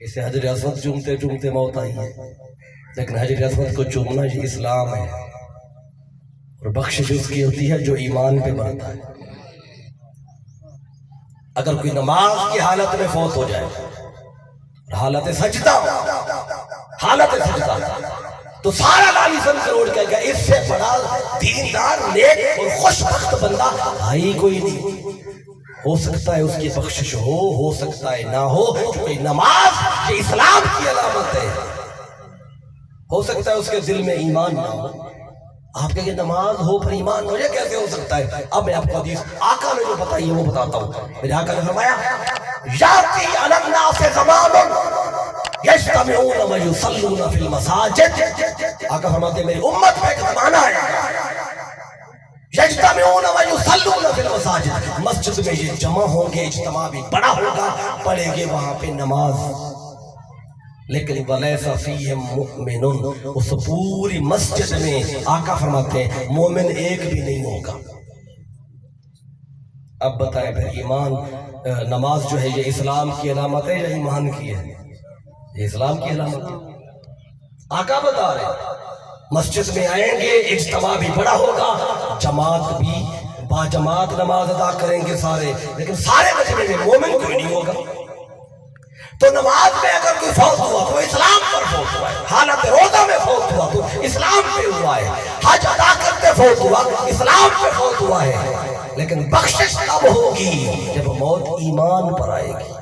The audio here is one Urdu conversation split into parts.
اسے حجر اسود چومتے چومتے موت آئی ہے، لیکن حجر اسود کو چومنا یہ اسلام ہے، اور بخشش اس کی ہوتی ہے جو ایمان پہ مرتا ہے۔ اگر کوئی نماز کی حالت میں فوت ہو جائے، حالت سجدہ تو سارا لالی سن کروڑ کہے گا اس سے بڑا دیندار نیک اور خوش بخت بندہ ہی کوئی نہیں۔ ہو سکتا ہے اس کی بخشش ہو سکتا ہے نہ ہو، کیونکہ نماز یہ اسلام کی علامت ہے۔ ہو سکتا ہے اس کے دل میں ایمان نہ ہو، آپ کہیں گے نماز ہو پر ایمان ہو، یہ کیسے ہو سکتا ہے؟ اب میں آپ کو حدیث آقا نے جو بتائی ہے وہ بتاتا ہوں۔ میرے آقا نے فرمایا یاتی علی الناس زمان یجتمعون و یصلون فی المساجد، آقا فرماتے ہیں میری امت میں ایک زمانہ ہے یجتمعون و یصلون فی المساجد، مسجد میں یہ جمع ہوں گے، اجتماع بھی بڑا ہوگا، پڑھیں گے وہاں پہ نماز، لیکن وَلَيْسَ فِيهِمْ مُؤْمِنٌ، اس پوری مسجد میں آقا فرماتے ہیں مومن ایک بھی نہیں ہوگا۔ اب بتائیں پھر ایمان، نماز جو ہے یہ اسلام کی علامت ہے یا ایمان کی ہے؟ یہ اسلام کی علامت ہے۔ آقا بتا رہے ہیں مسجد میں آئیں گے، اجتماع بھی بڑا ہوگا، جماعت بھی با جماعت نماز ادا کریں گے سارے، لیکن سارے مجمع میں مومن کوئی نہیں ہوگا۔ تو نماز میں اگر کوئی فوت ہوا تو اسلام پر فوت ہوا ہے، حالت روزہ میں فوت ہوا تو اسلام پہ ہوا ہے، حج ادا کرتے فوت ہوا اسلام پہ فوت ہوا ہے، لیکن بخشش کب ہوگی؟ جب موت ایمان پر آئے گی۔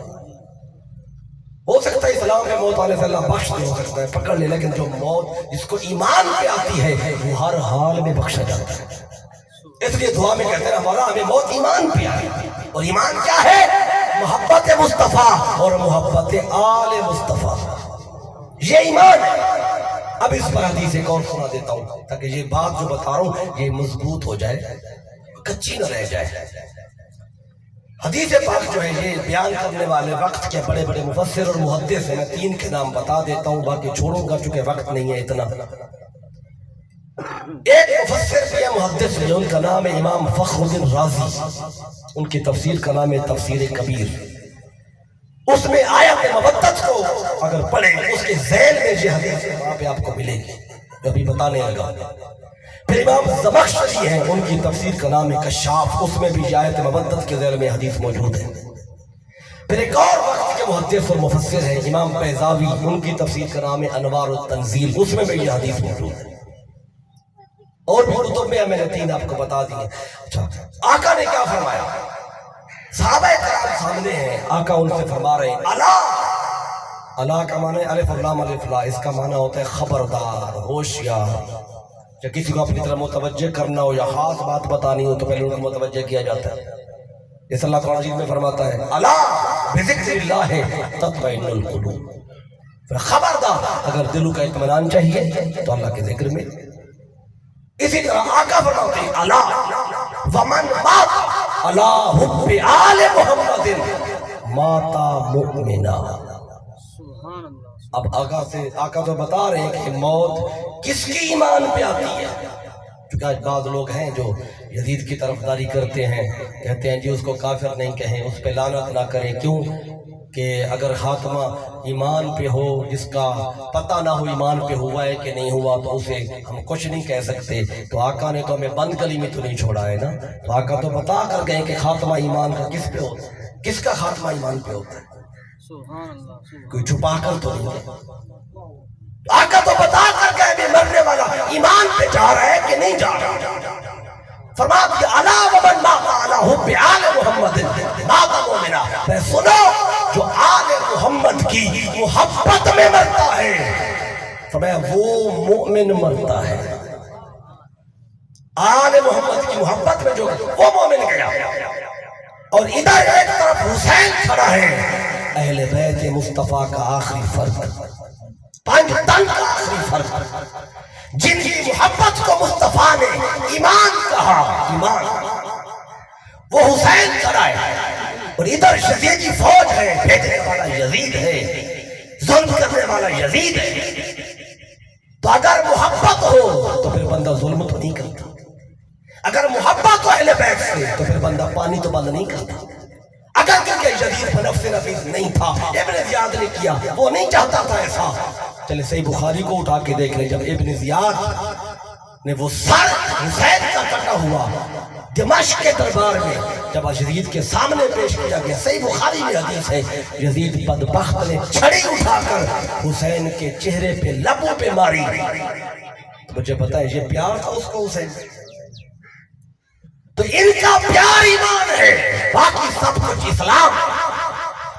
ہو سکتا ہے اسلام میں موت آنے سے اللہ بخش نہیں ہو سکتا ہے، پکڑ لے، لیکن جو موت جس کو ایمان پہ آتی ہے وہ ہر حال میں بخشا جاتا ہے۔ اس لیے دعا میں کہتے ہیں ہمارا ہمیں موت ایمان پہ آئے، اور ایمان کیا ہے؟ محبت مصطفیٰ اور محبت آل مصطفیٰ، یہ ایمان ہے۔ اب اس پر حدیث ایک اور سنا دیتا ہوں تاکہ یہ بات جو بتا رہا ہوں یہ مضبوط ہو جائے، کچی نہ رہ جائے۔ حدیث پاک جو ہے یہ بیان کرنے والے وقت کے بڑے بڑے مفسر اور محدث ہیں، میں 3 کے نام بتا دیتا ہوں، باقی چھوڑوں گا چونکہ وقت نہیں ہے اتنا۔ ایک مفسر بھی ہے، محدث ہے، ان کا نام ہے امام فخر الدین رازی، ان کی تفسیر کا نام ہے تفسیر کبیر۔ اس میں آیت مودت کو اگر پڑھیں اس کے ذیل میں یہ حدیث وہاں پہ آپ کو ملے گی جو ابھی بتانے لگا۔ پھر امام زمخشری ہیں، ان کی تفسیر کا نام ہے کشاف، اس میں بھی یہ آیت مودت کے ذیل میں حدیث موجود ہے۔ پھر ایک اور وقت کے محدث اور مفسر ہیں امام بیضاوی، ان کی تفسیر کا نام ہے انوار التنزیل، اس میں بھی یہ حدیث موجود ہے۔ اور بھی کتب میں میں نے 3 آپ کو بتا دی ہیں۔ اچھا آقا نے کیا فرمایا؟ صحابہ کرام سامنے ہیں، آقا ان سے فرما رہے ہیں اللہ کا معنی الف لام الف لا، اس کا معنی ہوتا ہے خبردار، ہوشیار۔ جب کسی کو اپنی طرف متوجہ کرنا ہو یا خاص بات بتانی ہو تو پہلے ان کو متوجہ کیا جاتا ہے۔ اس اللہ قرآن عزیز میں فرماتا ہے الا بذکر اللہ تطمئن القلوب، خبردار اگر دلوں کا اطمینان چاہیے تو اللہ کے ذکر میں۔ اسی طرح آقا فرماتے ہیں الا ومن مات علی حب آل محمد ماتا مؤمنا۔ اب آقا تو بتا رہے ہیں کہ موت کس کی ایمان پہ آتی ہے، کیونکہ آج بعض لوگ ہیں جو یزید کی طرفداری کرتے ہیں، کہتے ہیں جی اس کو کافر نہیں کہیں، اس پہ لعنت نہ کریں، کیوں کہ اگر خاتمہ ایمان پہ ہو، جس کا پتہ نہ ہو ایمان پہ ہوا ہے کہ نہیں ہوا تو اسے ہم کچھ نہیں کہہ سکتے۔ تو آقا نے تو ہمیں بند گلی میں تو نہیں چھوڑا ہے نا، تو آقا تو بتا کر گئے کہ خاتمہ ایمان کا کس پہ ہوتا ہے، کس کا خاتمہ ایمان پہ ہوتا ہے، کوئی چھپا کر تو نہیں ہے۔ آقا تو بتا کر گئے بھی مرنے والا ایمان پہ جا رہا ہے کہ نہیں جا رہا۔ فرما دیا الا ومن مات علی حب آل محمد مات مؤمنا، میں سنو جو آل محمد کی محبت میں مرتا ہے فرمایا وہ مومن مرتا ہے۔ آل محمد کی محبت میں جو وہ مومن گیا۔ اور ادھر ایک طرف حسین کھڑا ہے، اہل بیت مصطفیٰ کا آخری فرد، 5 تن کا آخری فرد، جن کی محبت کو مصطفیٰ نے ایمان کہا، ایمان، وہ حسین کھڑا ہے۔ اور ادھر یزیدی فوج ہے، بھیجنے والا یزید ہے، ظلم کرنے والا یزید ہے۔ تو اگر محبت ہو تو پھر بندہ ظلم تو نہیں کرتا، اگر محبت ہو اہل بیت سے تو پھر بندہ پانی تو بند نہیں کرتا، اگر کہ یزید بنفس نفیس نہیں تھا، ابن زیاد نے کیا، وہ نہیں چاہتا تھا ایسا۔ چلے صحیح بخاری کو اٹھا کے دیکھ لیں، جب ابن زیاد نے وہ سر حسین کا کٹا ہوا دمشق کے دربار میں جب یزید کے سامنے پیش کیا گیا، صحیح بخاری میں حدیث ہے، یزید بدبخت نے چھڑی اٹھا کر حسین کے چہرے پہ لبوں پہ ماری۔ مجھے پتا ہے یہ پیار تھا اس کو حسین، تو ان کا پیار ایمان ہے، باقی سب کچھ اسلام۔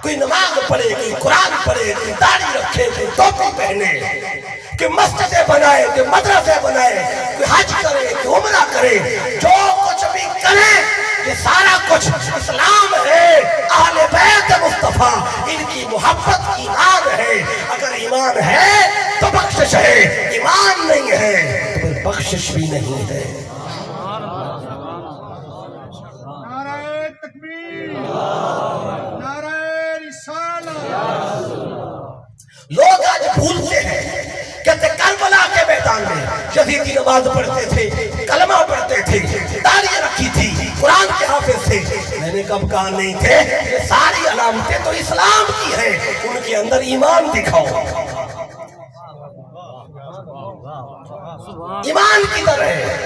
کوئی نماز پڑھے، کوئی قرآن پڑھے، کوئی داڑھی رکھے، کوئی ٹوپی پہنے، کوئی مسجدیں بنائے، کوئی مدرسے بنائے، کوئی حج کرے، کوئی عمرہ کرے، جو کچھ بھی کرے یہ سارا کچھ اسلام ہے۔ اہل بیت مصطفیٰ ان کی محبت ایمان ہے۔ اگر ایمان ہے تو بخشش ہے، ایمان نہیں ہے تو پھر بخشش بھی نہیں ہے۔ نعرہ تکبیر، نعرہ رسالہ۔ لوگ آج بھولتے ہیں، کہتے کربلا کے میدان میں یزیدی نماز پڑھتے تھے، کلمہ پڑھتے تھے، داڑھی رکھی تھی، قرآن کے حافظ تھے۔ میں نے کب کہا نہیں تھے؟ یہ ساری علامتیں تو اسلام کی ہیں، ان کے اندر ایمان دکھاؤ۔ ایمان کدھر ہے؟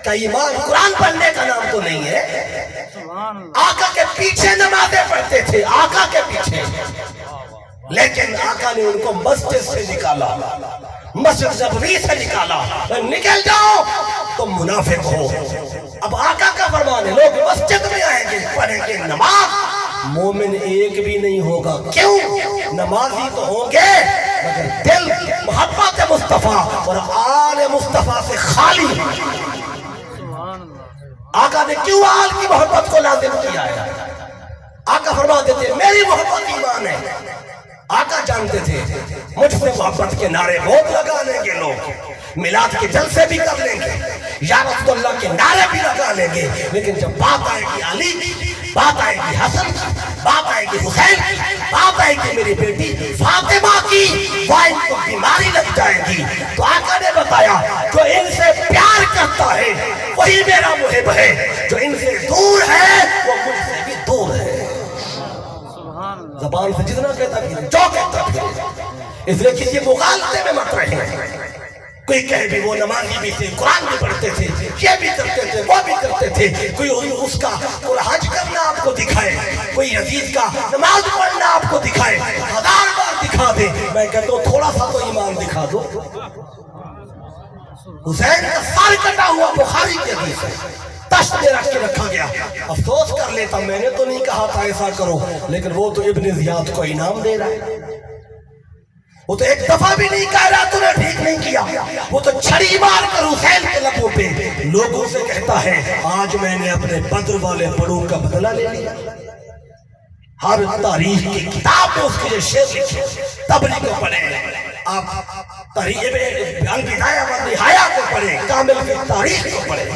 کہ ایمان قرآن پڑھنے کا نام تو نہیں ہے۔ آقا کے پیچھے نمازیں پڑھتے تھے، آقا کے پیچھے، لیکن آقا نے ان کو مسجد سے نکالا، مسجد نبوی سے نکالا۔ نکل جاؤ تم منافق ہو۔ اب آقا کا فرمان ہے، لوگ مسجد میں آئیں گے، پڑھیں گے نماز، مومن ایک بھی نہیں ہوگا۔ کیوں؟ نمازی تو ہوں گے مگر دل محبت مصطفیٰ اور آل مصطفیٰ سے خالی۔ آقا نے کیوں آل کی محبت کو لازم کیا ہے؟ آقا فرما دیتے میری محبت ایمان ہے۔ آقا جانتے تھے مجھ سے محبت کے نعرے بہت لگا لیں گے لوگ، میلاد کے جلسے بھی کر لیں گے، یا رسول اللہ کے نعرے بھی لگا لیں گے، لیکن جب بات آئے گی علی کی، بات آئے گی حسن کی، بات آئے گی حسین کی، بات آئے گی میری بیٹی فاطمہ کی، وہ ان کو بیماری لگ جائے گی۔ تو آقا نے بتایا جو ان سے پیار کرتا ہے وہی میرا محب ہے، جو ان سے دور ہے وہ مجھ سے بھی دور ہے۔ زبان سے جتنا کہتا پھرے، جو کہتا پھرے، اس لیے کسی مغالطے میں مت رہے۔ کوئی کہے بھی وہ نمازی بھی تھے، قرآن بھی پڑھتے تھے، یہ بھی کرتے تھے، وہ بھی کرتے تھے، کوئی اس کا حج کرنا آپ کو دکھائے، کوئی یزید کا نماز پڑھنا آپ کو دکھائے، 1000 بار دکھا دے، میں کہتا ہوں تھوڑا سا تو ایمان دکھا دو۔ حسین کا سر کٹا ہوا بخاری کی حدیث ہے، تشت میں رکھ کے رکھا گیا۔ افسوس کر لیتا میں نے تو نہیں کہا تھا ایسا کرو، لیکن وہ تو ابن زیاد کو انعام دے رہا ہے۔ وہ تو ایک دفعہ بھی نہیں کہہ رہا تُو نے ٹھیک نہیں کیا، وہ تو چھڑی مار کر حسین کے لبوں پہ لوگوں سے کہتا ہے آج میں نے اپنے بدر والے پڑوں کا بدلہ لے لیا۔ ہر تاریخ کی کتاب میں اس کے شعر لکھے، تبری کو پڑھیں، آپ تاریخ البدایہ والنہایہ کو پڑھیں، کامل کی تاریخ کو پڑھیں،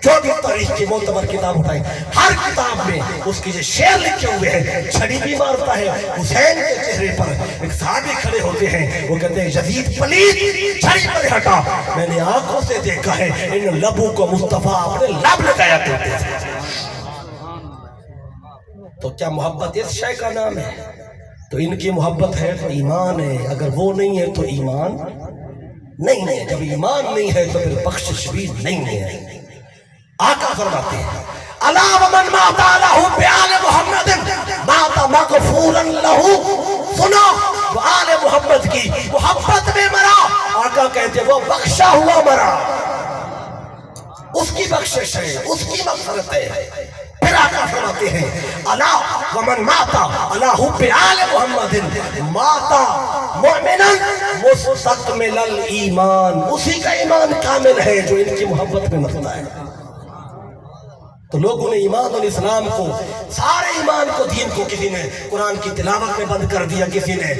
جو بھی تاریخ کی معتبر کتاب اٹھائیں، ہر کتاب میں اس کے شعر لکھے ہوئے ہیں۔ چھڑی بھی مارتا ہے، حسین کے چہرے پر ایک صحابی کھڑے ہوتے ہیں، وہ کہتے ہیں یزید پلید چھڑی پر ہٹا، میں نے آنکھوں سے دیکھا ہے ان لبوں کو مصطفیٰ اپنے لب لگایا کرتے تھے۔ تو کیا محبت اس شے کا نام ہے؟ تو ان کی محبت ہے تو ایمان ہے، اگر وہ نہیں ہے تو ایمان نہیں ہے۔ جب ایمان نہیں ہے تو پھر بخشش بھی نہیں ہے۔ آقا فرماتے ہیں الا ومن مات له بآل محمد مات مغفورا له، سنو وہ آل محمد کی محبت میں مرا، آقا کہتے ہیں وہ بخشا ہوا مرا، اس کی بخشش ہے، اس کی مغفرت ہے۔ پھر آقا فرماتے ہیں الا ومن مات علی حب آل محمد مات مؤمنا مستکمل الایمان، اسی کا ایمان کامل ہے جو ان کی محبت میں مرتا ہے۔ تو لوگوں نے ایمان اور اسلام کو، سارے ایمان کو، دین کو، کسی نے قرآن کی تلاوت میں بند کر دیا، کسی نے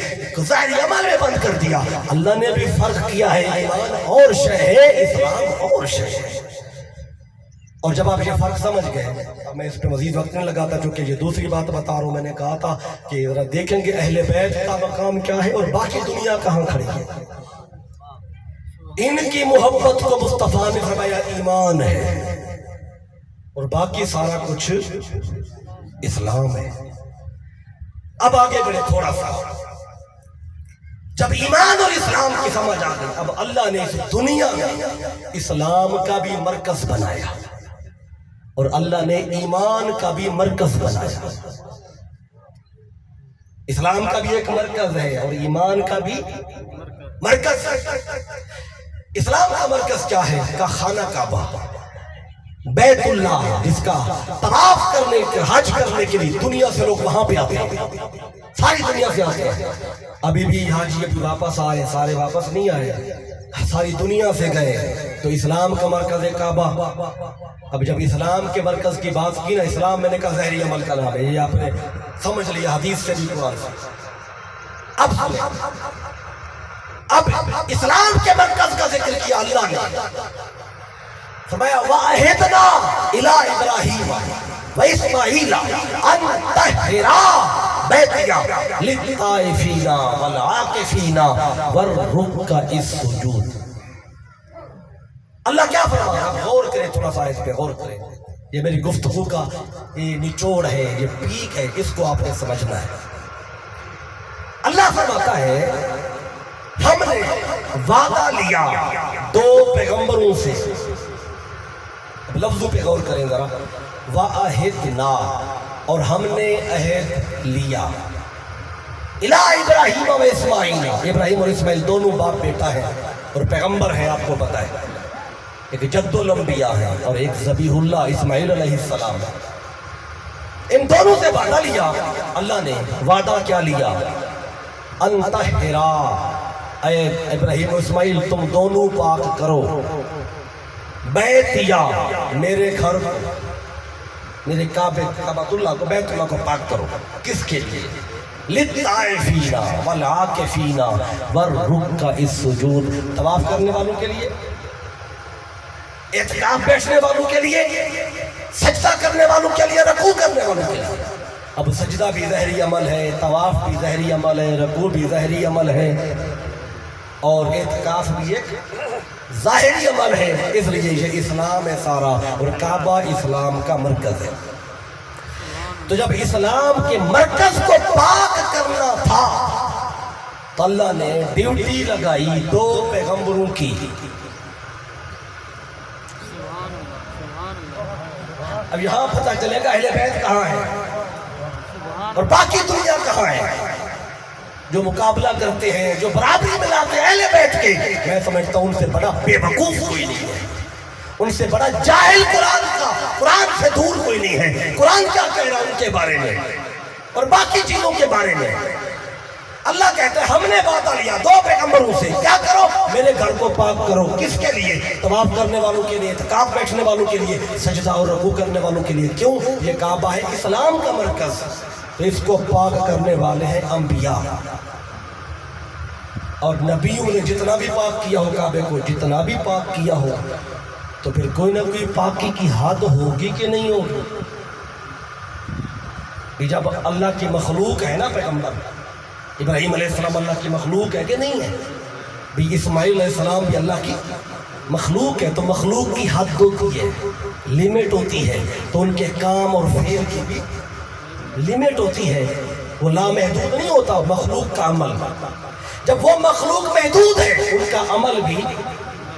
ظاہری عمل میں بند کر دیا۔ اللہ نے بھی فرق کیا ہے، ایمان اور شے ہے، اسلام اور شے ہے۔ اور جب آپ یہ فرق سمجھ گئے، میں اس پہ مزید وقت نہیں لگاتا چونکہ یہ دوسری بات بتا رہا ہوں۔ میں نے کہا تھا کہ ذرا دیکھیں گے اہل بیت کا مقام کیا ہے اور باقی دنیا کہاں کھڑی ہے۔ ان کی محبت کو مصطفیٰ نے فرمایا ایمان ہے، اور باقی سارا کچھ اسلام ہے۔ اب آگے بڑھے تھوڑا سا، جب ایمان اور اسلام کی سمجھ آ گئی، اب اللہ نے اس دنیا میں اسلام کا بھی مرکز بنایا اور اللہ نے ایمان کا بھی مرکز بنایا۔ اسلام کا بھی ایک مرکز ہے اور ایمان کا بھی مرکز ہے۔ اسلام کا مرکز کیا ہے؟ کا خانہ کعبہ، بیت اللہ، جس کا طواف کرنے کے، حج کرنے کے لیے دنیا سے لوگ وہاں پہ آتے ہیں، ساری دنیا سے آتے ہیں۔ ابھی بھی حاجی ابھی واپس آئے، سارے واپس نہیں آئے، ساری دنیا سے گئے۔ تو اسلام کا مرکز ہے کعبہ۔ اب جب اسلام کے مرکز کی بات کی نا، اسلام میں نے کہا ظاہری عمل کا نام ہے، یہ آپ نے سمجھ لیا حدیث سے بھی، قرآن سے۔ اب اسلام کے مرکز کا ذکر کیا اللہ نے، فرمایا وَعَهِدْنَا إِلَىٰ إِبْرَاهِيمَ وَإِسْمَاعِيلَ أَن طَهِّرَا بَيْتِيَ لِلطَّائِفِينَ وَالْعَاكِفِينَ وَالرُّكَّعِ السُّجُودِ۔ اللہ کیا فرما رہا ہے؟ غور کریں تھوڑا سا، اس پہ غور کریں۔ یہ میری گفتگو کا یہ نچوڑ ہے، یہ پیک ہے، اس کو آپ نے سمجھنا ہے۔ اللہ فرماتا ہے ہم نے وعدہ لیا دو پیغمبروں سے، لفظوں پہ غور کریں ذرا، وَعَهِدْنَا، اور ہم نے عہد لیا، إِلَىٰ إِبْرَاهِيمَ وَإِسْمَاعِيلَ، ابراہیم اور اسماعیل دونوں باپ بیٹا ہے اور پیغمبر ہے، آپ کو پتا ہے، ایک جد الانبیاء ہے اور ایک ذبیح اللہ اسماعیل علیہ السلام ہے۔ ان دونوں سے وعدہ لیا اللہ نے۔ وعدہ کیا لیا؟ ان طہرا، اے ابراہیم و اسماعیل تم دونوں پاک کرو، بیتیا، میرے گھر، میرے کعبۃ اللہ کو، بیت اللہ کو پاک کرو۔ کس کے لیے؟ للطائفین والعاکفین والرکع السجود، طواف کرنے والوں کے لیے، اعتکاف بیٹھنے والوں کے لیے، سجدہ کرنے والوں کے لیے، رکوع کرنے والوں کے لیے۔ اب سجدہ بھی ظاہری عمل ہے، طواف بھی ظاہری عمل ہے، رکوع بھی ظاہری عمل ہے، اور اعتکاف بھی ایک ظاہری عمل ہے۔ اس لیے یہ اسلام ہے سارا، اور کعبہ اسلام کا مرکز ہے۔ تو جب اسلام کے مرکز کو پاک کرنا تھا تو اللہ نے ڈیوٹی لگائی دو پیغمبروں کی۔ اب یہاں پتہ چلے گا اہل بیت کہاں ہے اور باقی دنیا کہاں ہے۔ جو مقابلہ کرتے ہیں، جو برابری ملاتے ہیں اہل بیت کے، میں سمجھتا ہوں ان سے بڑا بے وقوف کوئی نہیں ہے، ان سے بڑا جاہل قرآن کا، قرآن سے دور کوئی نہیں ہے۔ قرآن کیا کہہ رہا ہے ان کے بارے میں اور باقی چیزوں کے بارے میں؟ اللہ کہتا ہے ہم نے وعدہ لیا دو پیغمبروں سے، کیا کرو؟ میرے گھر کو پاک کرو۔ کس کے لیے؟ طواف کرنے والوں کے لیے، اعتکاف بیٹھنے والوں کے لیے، سجدہ اور رکوع کرنے والوں کے لیے۔ کیوں؟ یہ کعبہ ہے اسلام کا مرکز، تو اس کو پاک کرنے والے ہیں انبیاء، اور نبیوں نے جتنا بھی پاک کیا ہو کعبے کو، جتنا بھی پاک کیا ہو، تو پھر کوئی نہ کوئی پاکی کی حد ہوگی کہ نہیں ہوگی؟ جب اللہ کی مخلوق ہے نا پیغمبر ابراہیم علیہ السلام، اللہ کی مخلوق ہے کہ نہیں ہے؟ بھی اسماعیل علیہ السلام بھی اللہ کی مخلوق ہے، تو مخلوق کی حد ہوتی ہے، لیمٹ ہوتی ہے، تو ان کے کام اور فعل کی بھی لیمٹ ہوتی ہے، وہ لامحدود نہیں ہوتا مخلوق کا عمل۔ جب وہ مخلوق محدود ہے، ان کا عمل بھی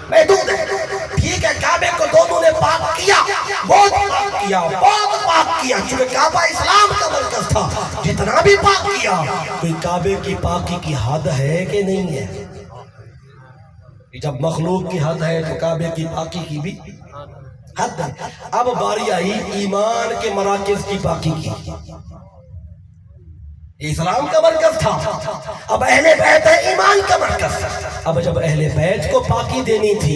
محدود ہے۔ ٹھیک ہے، کعبے کو دونوں نے پاک کیا، بہت پاک کیا، بہت پاک کیا، چونکہ کعبہ اسلام کا مرکز تھا، جتنا بھی پاک کیا، کوئی کعبے کی پاکی کی حد ہے کہ نہیں ہے؟ جب مخلوق کی حد ہے تو کعبے کی پاکی کی بھی حد ہے۔ اب باری آئی ایمان کے مراکز کی پاکی کی۔ اسلام کا مرکز تھا، اب اہل بیت ہے ایمان کا مرکز۔ اب جب اہل بیت کو پاکی دینی تھی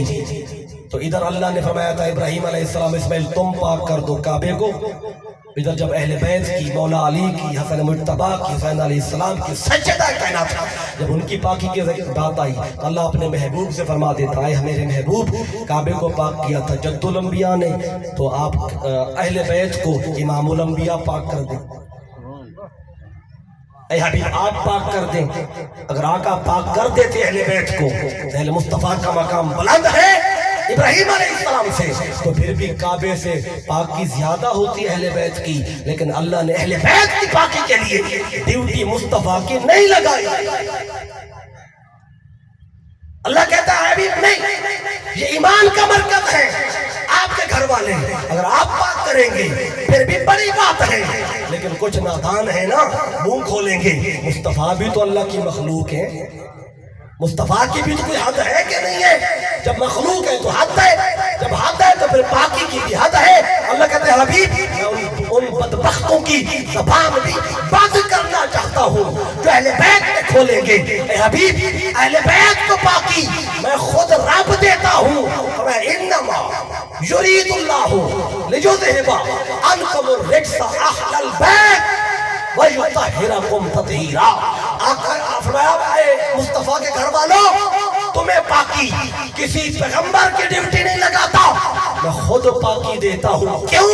تو ادھر اللہ نے فرمایا تھا ابراہیم علیہ السلام اسماعیل تم پاک کر دو کعبے کو، ادھر جب اہل بیت کی، مولا علی کی، حسن مجتبیٰ کی، حسین علیہ السلام کی، سجدہ کائنات، جب ان کی پاکی کی بات آئی تو اللہ اپنے محبوب سے فرما دیتا ہے میرے محبوب کعبے کو پاک کیا تھا جد الانبیاء نے، تو آپ اہل بیت کو امام الانبیاء پاک کر دیں۔ اے حبیب آپ پاک کر دیں۔ اگر آقا پاک کر دیتے اہل بیت کو، اہل مصطفیٰ کا مقام بلند ہے، ابراہیم علیہ السلام سے، تو پھر بھی کعبے سے پاکی زیادہ ہوتی اہل بیت کی، لیکن اللہ نے اہل بیت کی پاکی کے لیے ڈیوٹی مصطفیٰ کی نہیں لگائی۔ اللہ کہتا ہے حبیب نہیں، یہ ایمان کا مرکز ہے، آپ کے گھر والے اگر آپ پاک کریں گے پھر بھی بڑی بات ہے، لیکن کچھ نادان ہے نا، منہ کھولیں گے۔ مصطفیٰ بھی تو اللہ کی مخلوق ہے، مصطفیٰ کی بھی تو کوئی حد ہے کہ نہیں ہے؟ جب مخلوق ہے تو حد ہے، جب حد ہے تو پھر پاکی کی بھی حد ہے۔ اللہ کہتے ہیں حبیب میں ان بدبختوں کی زبان بھی بند کرنا چاہتا ہوں جو اہل بیت میں کھولیں گے۔ اے حبیب اہل بیت کو پاکی میں خود رب دیتا ہوں، میں انما یرید اللہ لیذھب عنکم الرجس اہل البیت وَيُطَهِّرَكُمْ تَطْهِیرًا۔ آقا فرمایا اے مصطفیٰ کے گھر والوں، تمہیں پاکی کسی پیغمبر کی ڈیوٹی نہیں لگاتا، میں خود پاکی دیتا ہوں۔ کیوں؟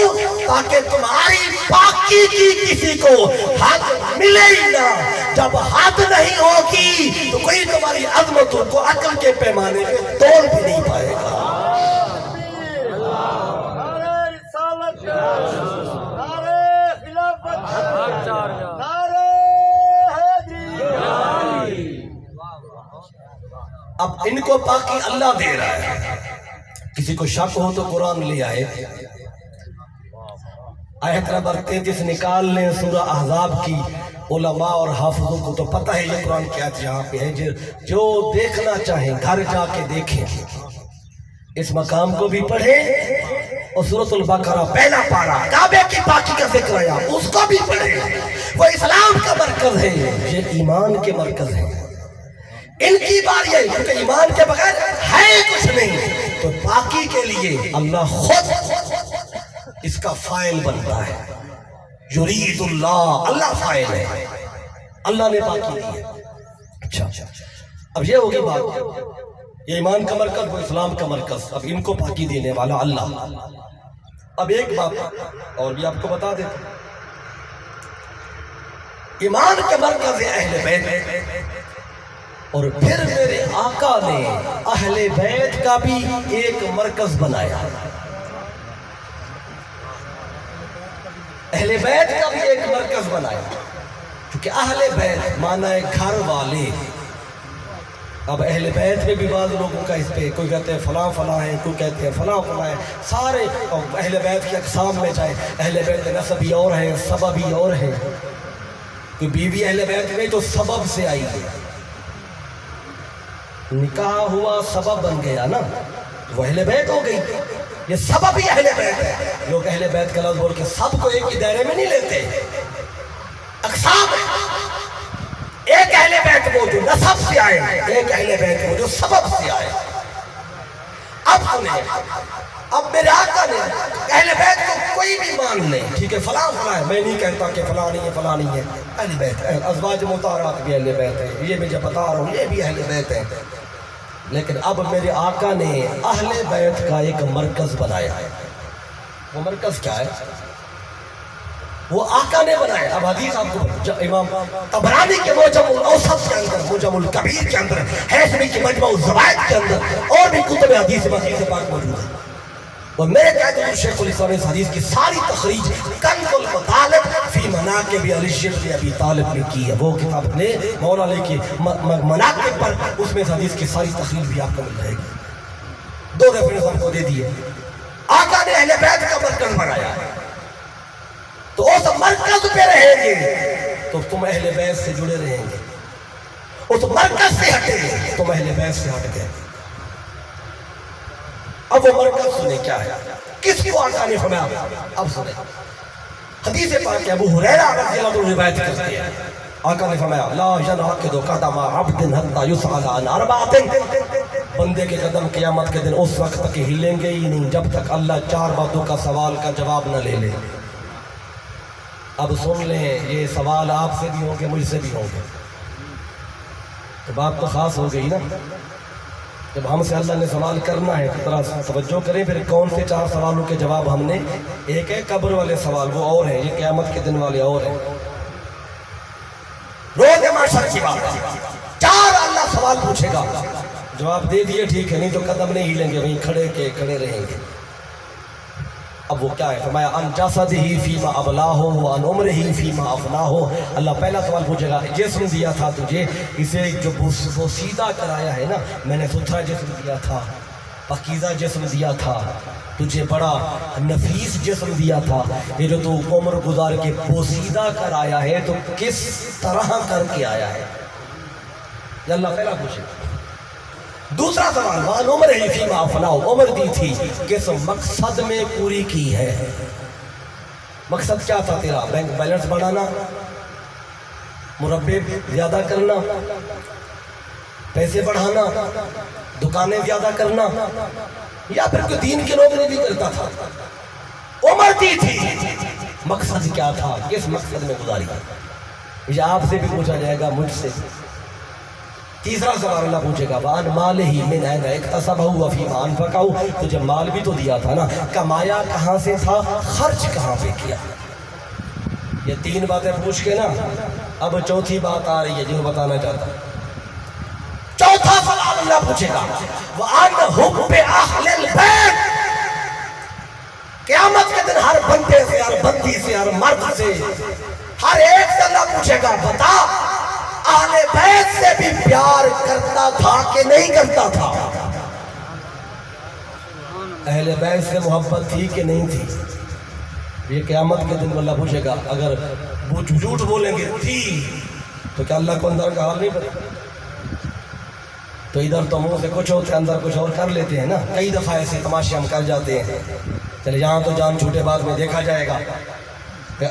تاکہ تمہاری پاکی کی کسی کو حد ملے ہی نہ۔ جب حد نہیں ہوگی تو کوئی تمہاری عظمتوں کو عقل کے پیمانے پہ توڑ بھی نہیں پائے گا۔ اب ان کو پاکی اللہ دے رہا ہے۔ کسی کو شک ہو تو قرآن لے آئے، آیت نمبر 33 نکال لیں سورہ احزاب کی۔ علماء اور حافظوں کو تو پتہ ہے یہ قرآن کی آیت یہاں پہ ہے، جو دیکھنا چاہیں گھر جا کے دیکھیں، اس مقام کو بھی پڑھیں، اور سورۃ البقرہ پہلا پارہ کعبے کی پاکی کا ذکر آیا اس کو بھی پڑھیں۔ وہ اسلام کا مرکز ہے، یہ ایمان کے مرکز ہے۔ ان کی بات یہ ہے کیونکہ ایمان کے بغیر ہے کچھ نہیں، تو پاکی کے لیے اللہ خود اس کا فاعل بنتا ہے۔ یرید اللہ، اللہ فاعل ہے، اللہ نے پاکی دی ہے۔ اچھا اب یہ ہوگی بات، یہ ایمان کا مرکز، وہ اسلام کا مرکز، اب ان کو پاکی دینے والا اللہ۔ اب ایک بات اور بھی آپ کو بتا دیتا ہوں، ایمان کا مرکز ہے اہل بیت، اور پھر میرے آقا نے اہل بیت کا بھی ایک مرکز بنایا، اہل بیت کا بھی ایک مرکز بنایا، کیونکہ اہل بیت مانا ہے گھر والے۔ اب اہل بیت میں بھی بعض لوگوں کا اس پہ، کوئی کہتے ہیں فلاں فلاں ہے، کوئی کہتے ہیں فلاں فلاں ہے، سارے اہل بیت کی اقسام میں جائیں، اہل بیت نسبی اور ہیں، سببی اور ہیں۔ کوئی بیوی اہل بیت میں تو سبب سے آئی ہے، نکاح ہوا سبب بن گیا نا، وہ اہل بیت ہو گئی، یہ سبب ہی اہل بیت ہے۔ لوگ اہل بیت کا لفظ بول کے سب کو ایک ہی دائرے میں نہیں لیتے، اقسام ہے۔ ایک اہل بیت وہ جو نسب سے آئے، ایک اہل بیت وہ جو سبب سے آئے۔ اب سنیں، اب میرے آقا نے اہل بیت کو کوئی بھی مان لے، ٹھیک ہے فلاں فلاں ہے، میں نہیں کہتا کہ فلاں نہیں ہے فلاں نہیں ہے، اہل بیت ہے۔ ازواج مطہرات بھی اہل بیت ہے، یہ میں جب بتا رہا ہوں یہ بھی اہل بیت ہے۔ لیکن اب میرے آقا نے اہل بیت کا ایک مرکز بنایا ہے۔ وہ مرکز کیا ہے؟ وہ آقا نے بنایا۔ اب حدیث آپ کو امام طبرانی کے معجم الاوسط کے اندر، معجم الکبیر کے اندر، حیثمی کی مجمع الزوائد کے اندر اور بھی کتب حدیث پاک موجود ہے۔ اور میرے قائد شیخ الاسلام اس حدیث کی ساری تخریج کنز المطالب فی مناقب علی بن ابی طالب نے کی ہے۔ وہ کتاب نے مولا علی کی مناقب پر، اس میں اس حدیث کی ساری تخریج بھی آپ کو مل جائے گی۔ دو ریفرنس ہم کو دے دیے۔ آقا نے اہل بیت کا مرکز بنایا ہے، تو اس مرکز پہ رہیں گے تو تم اہل بیت سے جڑے رہیں گے، اس مرکز سے ہٹیں گے تم اہل بیت سے ہٹ گئے۔ اب وہ مرکز سنیں کیا ہے، کس کو آقا نے فرمایا؟ اب سنیں حدیث پاک ابو ہریرہ رضی اللہ عنہ روایت کرتے ہیں، آقا نے فرمایا لا ينعقد قدم عبد حتى يسأل عن اربعۃ، بندے کے قدم قیامت کے دن اس وقت تک ہلیں گے ہی نہیں جب تک اللہ چار باتوں کا سوال کا جواب نہ لے لے۔ اب سن لیں، یہ سوال آپ سے بھی ہوں گے، مجھ سے بھی ہوں گے، تو بات تو خاص ہو گئی نا۔ جب ہم سے اللہ نے سوال کرنا ہے تو ذرا توجہ کریں، پھر کون سے چار سوالوں کے جواب ہم نے، ایک ہے قبر والے سوال، وہ اور ہیں، یہ قیامت کے دن والے اور ہیں۔ روز محشر کی بات، چار اللہ سوال پوچھے گا، جواب دے دیے ٹھیک ہے، نہیں تو قدم نہیں ہلیں گے، وہیں کھڑے کے کھڑے رہیں گے۔ اب وہ کیا ہے؟ فرمایا ان جسدہ فیما ابلاہ وان عمرہ فیما افناہ۔ اللہ پہلا سوال پوچھے گا، جسم دیا تھا تجھے، اسے جو بوسیدہ کرایا ہے نا، میں نے ستھرا جسم دیا تھا، پاکیزہ جسم دیا تھا تجھے، بڑا نفیس جسم دیا تھا، یہ جو تو عمر گزار کے بوسیدہ کر آیا ہے تو کس طرح کر کے آیا ہے؟ یہ اللہ پہلا پوچھے۔ دوسرا سوال، وان عمرہ فیما افناہ، عمر دی تھی کس مقصد میں پوری کی ہے؟ مقصد کیا تھا تیرا؟ بینک بیلنس بڑھانا، مربے زیادہ کرنا، پیسے بڑھانا، دکانیں زیادہ کرنا، یا پھر کوئی دین کی نوکری بھی کرتا تھا؟ عمر دی تھی، مقصد کیا تھا؟ کس مقصد میں گزاری؟ یہ آپ سے بھی پوچھا جائے گا، مجھ سے۔ تیسرا سوال اللہ پوچھے گا، وَأَنْ مَالِهِ مِنْ أَيْنَ اكْتَسَبَهُ وَفِيمَا أَنْفَقَهُ، تجھے مال بھی تو دیا تھا نا، کمایا کہاں سے تھا، خرچ کہاں پہ کیا؟ یہ تین باتیں پوچھ کے نا، اب چوتھی بات آ رہی ہے جو بتانا چاہتا ہوں۔ چوتھا سوال اللہ پوچھے گا، وَأَنْ حُبِّ أَهْلِ الْبَيْتِ، قیامت کے دن ہر بندے سے، ہر بندی سے، ہر مرد سے، ہر ایک سے اللہ پوچھے گا، بتا اہل بیت سے بھی پیار کرتا تھا کہ نہیں کرتا تھا؟ اہل بیت سے محبت تھی کہ نہیں تھی؟ یہ قیامت کے دن اللہ پوچھے گا۔ اگر وہ جھوٹ بولیں گے تھی تو کیا اللہ کو اندر کا حال نہیں پتا؟ تو ادھر تو منہ سے کچھ ہوتے ہیں، اندر کچھ اور کر لیتے ہیں نا۔ کئی دفعہ ایسے تماشے ہم کر جاتے ہیں، چلے یہاں تو جان چھوٹے بعد میں دیکھا جائے گا۔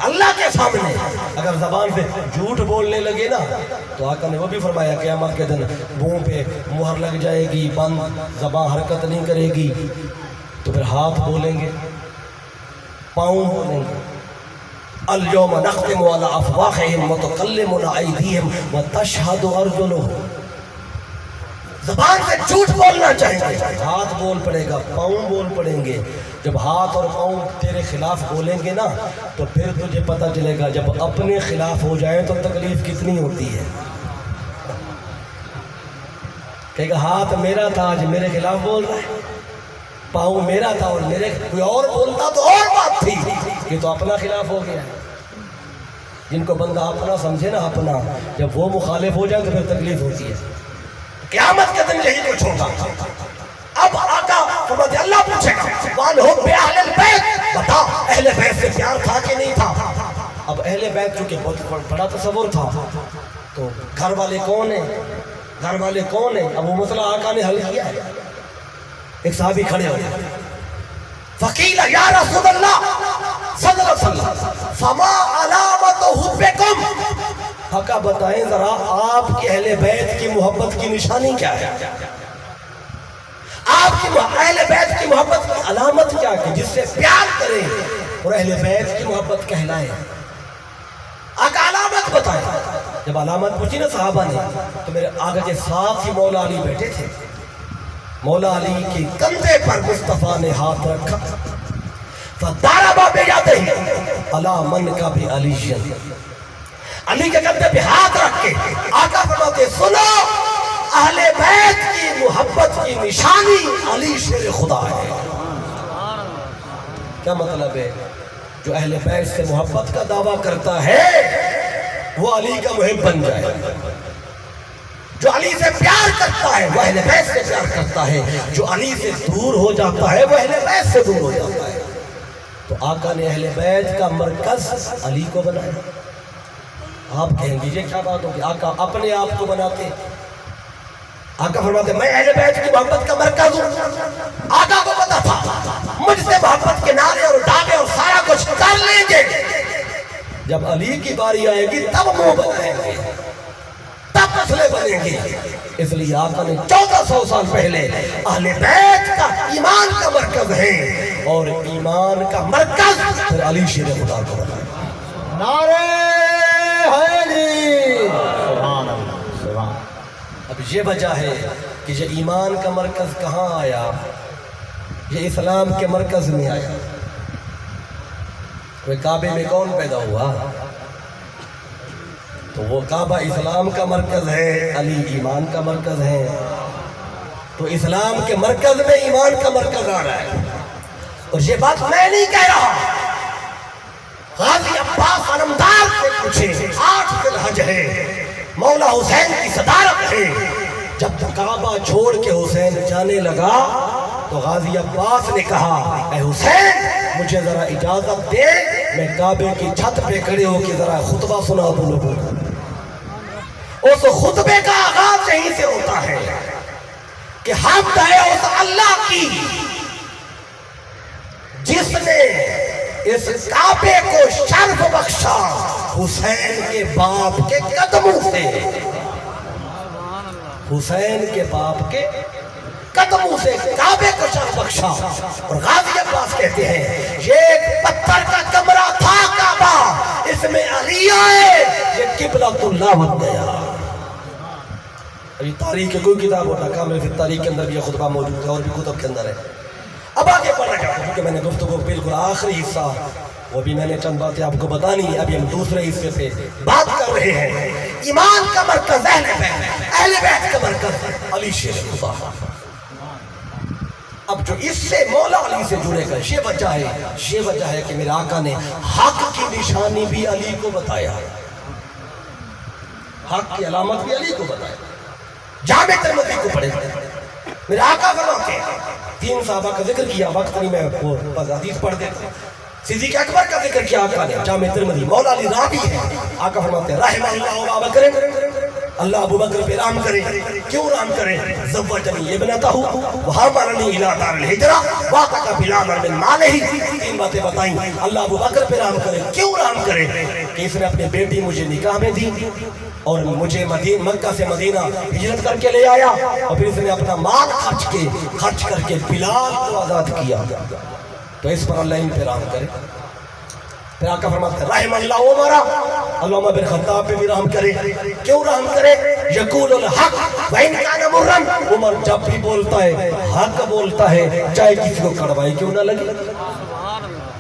اللہ کے سامنے اگر زبان سے جھوٹ بولنے لگے نا تو آقا نے وہ بھی فرمایا قیامت کے دن منہ پہ مہر لگ جائے گی، بند، زبان حرکت نہیں کرے گی، تو پھر ہاتھ بولیں گے، پاؤں بولیں گے۔ اليوم نختم على افواہہم وتکلمنا ایدیہم وتشہد ارجلہم، زبان سے جھوٹ بولنا چاہیں گے، ہاتھ بول پڑے گا، پاؤں بول پڑیں گے۔ جب ہاتھ اور پاؤں تیرے خلاف بولیں گے نا تو پھر تجھے پتہ چلے گا جب اپنے خلاف ہو جائیں تو تکلیف کتنی ہوتی ہے۔ کہے گا ہاتھ میرا تھا آج میرے خلاف بول رہا ہے، پاؤں میرا تھا اور میرے کوئی اور بولتا تو اور بات تھی، یہ تو اپنا خلاف ہو گیا۔ جن کو بندہ اپنا سمجھے نا، اپنا، جب وہ مخالف ہو جائے تو پھر تکلیف ہوتی ہے۔ قیامت کے دن یہی کچھ ہوگا۔ اب آقا فرماتے اللہ پوچھے گا، وَأَنْ حُبِّ أَهْلِ الْبَيْتِ، بتا اہل بیت سے پیار تھا کہ نہیں تھا؟ اب اہل بیت چونکہ بہت بڑا تصور تھا تو گھر والے کون ہیں، گھر والے کون ہیں؟ اب وہ مسئلہ آقا نے حل کیا ہے۔ ایک صحابی کھڑے ہو گئے، فقیل یا رسول اللہ صلی اللہ علیہ وسلم فما علامت حبکم، آقا بتائیں ذرا آپ کے اہل بیت کی محبت کی نشانی کیا ہے؟ آپ کی اہل بیت کی محبت کی علامت کیا ہے جس سے پیار کرے اور اہل بیت کی محبت کہلائے؟ آقا علامت بتائیں۔ جب علامت پوچھی نا صحابہ نے تو میرے آگے کے ساتھ ہی مولا علی بیٹھے تھے، مولا علی کے کندھے پر مصطفیٰ نے ہاتھ رکھا، فَضَرَبَ بِيَدِهِ عَلَى مَنْكَبِ عَلِيٍّ، علی کے کندھے پہ ہاتھ رکھ کے آقا فرماتے سنو، اہل بیت کی محبت کی نشانی علی شیر خدا ہے۔ کیا مطلب ہے؟ جو اہل بیت سے محبت کا دعویٰ کرتا ہے وہ علی کا محب بن جائے، جو علی سے پیار کرتا ہے وہ اہل بیت سے پیار کرتا ہے، جو علی سے دور ہو جاتا ہے وہ اہل بیت سے دور ہو جاتا ہے۔ تو آقا نے اہل بیت کا مرکز علی کو بنایا۔ آپ کہیں گے یہ کیا بات ہوگی؟ آقا اپنے آپ کو بناتے، آقا فرماتے میں اہل بیت کی محبت کا مرکز ہوں۔ آقا کو پتا تھا مجھ سے محبت کے نعرے اور دعوے اور سارا کچھ کر لیں گے، جب علی کی باری آئے گی تب منہ بنائیں گے، تب مسئلے بنیں گے۔ اس لیے آقا نے 1400 سال پہلے اہل بیت کا ایمان کا مرکز ہے اور ایمان کا مرکز پھر علی شیر خدا کو بنایا۔ نعرہ حیدری، سبحان اللہ، سبحان۔ اب یہ وجہ ہے کہ یہ ایمان کا مرکز کہاں آیا؟ یہ اسلام کے مرکز میں آیا۔ وہ کعبے میں کون پیدا ہوا؟ تو وہ کعبہ اسلام کا مرکز ہے، علی ایمان کا مرکز ہے۔ تو اسلام کے مرکز میں ایمان کا مرکز آ رہا ہے. اور یہ بات میں نہیں کہہ رہا، غازی عباس علمدار سے پوچھیں. 8 ذی الحج ہے، مولا حسین کی صدارت ہے. جب کعبہ چھوڑ کے حسین جانے لگا تو غازی عباس نے کہا اے حسین مجھے ذرا اجازت دے، میں کعبے کی چھت پہ کھڑے ہو کے ذرا خطبہ سنا دوں لوگوں کو. اس خطبے کا آغاز یہیں سے ہوتا ہے کہ حمد ہے اس اللہ کی جس نے اس کعبے کو شرف بخشا حسین کے باپ کے قدموں سے. حسین کے باپ کے قدموں سے کعبے کو شرف بخشا. اور غازی عباس کہتے ہیں یہ ایک پتھر کا کمرہ تھا کعبہ، اس میں علی آئے، یہ قبلۃ اللہ بن گیا. ابھی تاریخ کی کوئی کتاب ہوتا کامل فی تاریخ کے اندر بھی یہ خطبہ موجود ہے اور بھی کتب کے اندر ہے. اب آگے پڑھنا چاہتا ہوں کیونکہ میں نے گفتگو بالکل آخری حصہ وہ بھی میں نے چند باتیں آپ کو بتانی ہے. ابھی ہم دوسرے حصے پہ بات کر رہے ہیں. ایمان کا مرکز اہل بیت کا مرکز علی شیر خدا. اب جو اس سے مولا علی سے جڑے گا یہ وجہ ہے کہ میرے آقا نے حق کی نشانی بھی علی کو بتایا، حق کی علامت بھی علی کو بتایا. جامع ترمذی کو پڑھے میرے آقا فرماتے ہیں 3 صحابہ کا ذکر کیا، وقت نہیں میں وہ حدیث پڑھ دیتا. صدیق اکبر کا ذکر کیا آقا نے، جامع ترمذی. مولا علی راوی ہے. آقا فرماتے ہیں رحمہ اللہ ابا بکر، اللہ ابو بکر پہ رحم کرے. کیوں رحم کرے؟ زوجنی ابنتہ وحملنی الی دار الہجرہ واعتق بلالا من مالہ. 3 باتیں بتائیں. اللہ ابو بکر پہ رحم کرے. کیوں رحم کرے؟ کہ اس نے اپنی بیٹی مجھے نکاح میں دی اور مجھے مکہ سے مدینہ ہجرت کر کے لے آیا، اور پھر اس نے اپنا مال خرچ کر کے بلال کو آزاد کیا. تو اس پر اللہ ان پہ رحم کرے. پھر آقا فرماتے ہیں رحم اللہ عمر، اللہ عمر بن خطاب پہ بھی رحم کرے. کیوں رحم کرے؟ یقول الحق وَإِنْ كَانَ مُرًّا. عمر جب بھی بولتا ہے حق بولتا ہے چاہے کسی کو کڑوائی کیوں نہ لگے.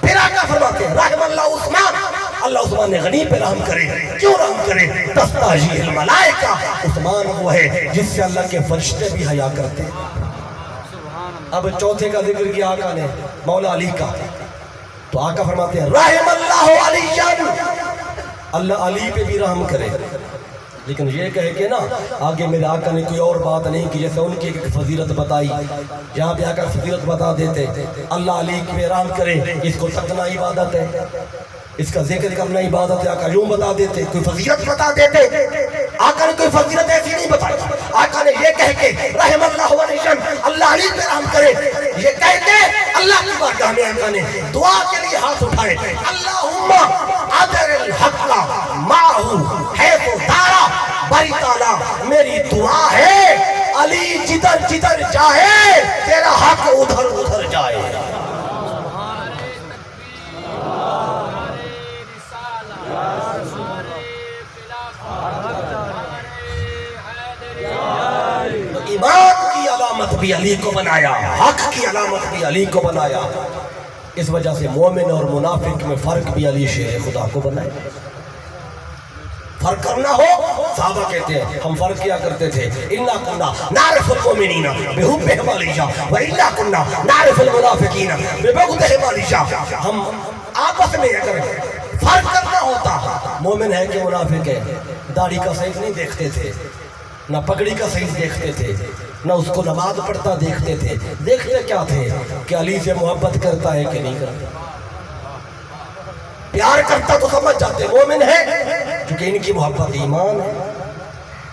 پھر آقا فرماتے ہیں رحم اللہ عثمان، اللہ عثمان نے غنی پہ رحم کرے. کیوں رحم کرے؟ تستحیی الملائکہ، عثمان وہ ہے جس سے اللہ کے فرشتے بھی حیا کرتے ہیں. اب چوتھے کا ذکر کیا آقا نے مولا علی کا. تو آقا فرماتے ہیں رحم اللہ علی، اللہ علی پہ بھی رحم کرے. لیکن یہ کہے کہ نا آگے میرے آقا نے کوئی اور بات نہیں کی، جیسے ان کی ایک فضیلت بتائی، یہاں پہ آقا فضیلت بتا دیتے اللہ علی پہ رحم کرے. اس کو تکنا عبادت ہے، اس کا ذکر کرنا عبادت ہے. آقا یوں بتا دیتے، کوئی فضیلت بتا دیتے. آقا نے کوئی فضیلت ایسی نہیں بتائی. آقا نے یہ کہہ کے رحم اللہ علی، اللہ علی پہ رحم کرے، یہ کہہ کے اللہ کی بارگاہ میں آقا نے دعا کے لیے ہاتھ اٹھائے. اللہم ادر الحق معہ حیث دارا. باری تعالیٰ میری دعا ہے علی جدھر جدھر جائے تیرا حق ادھر ادھر جائے. ایمان کی علامت بھی علی کو بنایا، حق کی علامت بھی علی کو بنایا. اس وجہ سے مومن اور منافق میں فرق بھی علی شیر خدا کو بنایا. فرق کرنا ہو، صحابہ کہتے ہیں ہم فرق کیا کرتے تھے اِنَّا كُنَّا نَعْرِفُ الْمُؤْمِنِينَ بِحُبِّهِمْ عَلِيًّا وَإِنَّا كُنَّا نَعْرِفُ الْمُنَافِقِينَ بِبُغْضِهِمْ عَلِيًّا. ہم آپس میں اگر فرق کرنا ہوتا، مومن ہے کہ منافق ہے، داڑھی کا سائز نہیں دیکھتے تھے، نہ پگڑی کا سائز دیکھتے تھے، نہ اس کو نماز پڑھتا دیکھتے تھے. دیکھتے کیا تھے کہ علی سے محبت کرتا ہے کہ نہیں کرتا. پیار کرتا تو سمجھ جاتے مومن ہے، کیونکہ ان کی محبت ایمان ہے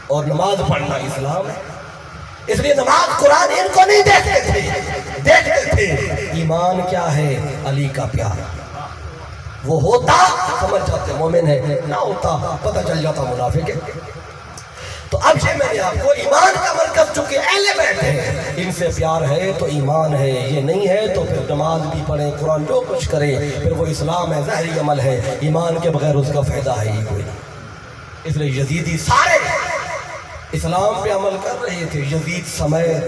اور نماز پڑھنا اسلام ہے. اس لیے نماز قرآن ان کو نہیں دیکھتے تھے ایمان کیا ہے، علی کا پیار. وہ ہوتا سمجھ جاتے مومن ہے، نہ ہوتا پتہ چل جاتا منافق ہے. تو اب یہ میں نے آپ کو ایمان کا مرکز چونکہ اہل بیت ہے، ان سے پیار ہے تو ایمان ہے، یہ نہیں ہے تو پھر نماز بھی پڑھیں، قرآن جو کچھ کرے، پھر وہ اسلام ہے، ظاہری عمل ہے. ایمان کے بغیر اس کا فائدہ ہے ہی کوئی. اس لیے یزیدی سارے اسلام پہ عمل کر رہے تھے، یزید سمیت،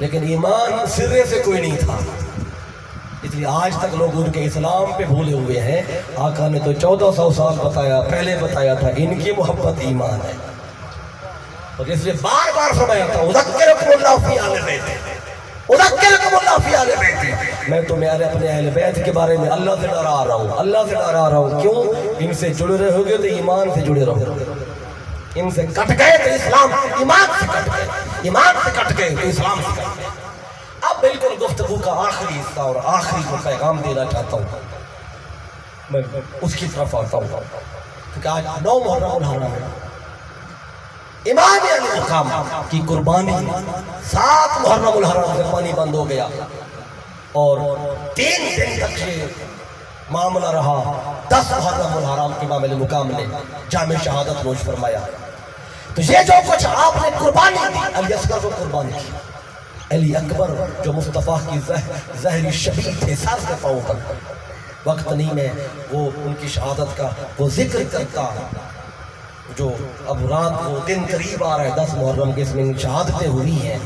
لیکن ایمان سرے سے کوئی نہیں تھا. اس لیے آج تک لوگ ان کے اسلام پہ بھولے ہوئے ہیں. آقا نے تو 1400 سال پہلے بتایا تھا ان کی محبت ایمان ہے. اور اس لیے بار بار فرمایا تھا اذکرکم اللہ فی اہل بیت، اذکرکم اللہ فی اہل بیت، میں تمہیں اپنے اہل بیت کے بارے میں اللہ سے ڈرا رہا ہوں، اللہ سے ڈرا رہا ہوں۔ کیوں؟ ان سے جڑے رہو گے تو ایمان سے جڑے رہو گے، ان سے کٹ گئے تو اسلام، ایمان سے کٹ گئے، ایمان سے کٹ گئے تو اسلام سے کٹ گئے۔ اب بالکل گفتگو کا آخری حصہ اور آخری کو پیغام دینا چاہتا ہوں، میں اس کی طرف آتا ہوں، کیونکہ آج 9 محرم الحرام ہے، امام علی مقام کی قربانی 7 محرم الحرام سے پانی بند ہو گیا، اور 3 دن تک یہ معاملہ رہا۔ 10 محرم الحرام امام علی مقام نے جامع شہادت نوش فرمایا۔ تو یہ جو کچھ آپ نے قربانی دی، علی اصغر کو قربانی کی، علی اکبر جو مصطفیٰ کی ظاہری شبیہ تھے سر سے پاؤں تک، وقت نہیں میں وہ ان کی شہادت کا وہ ذکر کرتا، جو اب رات کو دن قریب آ رہا ہے 10 محرم کے، اس میں شہادتیں ہوئی ہیں،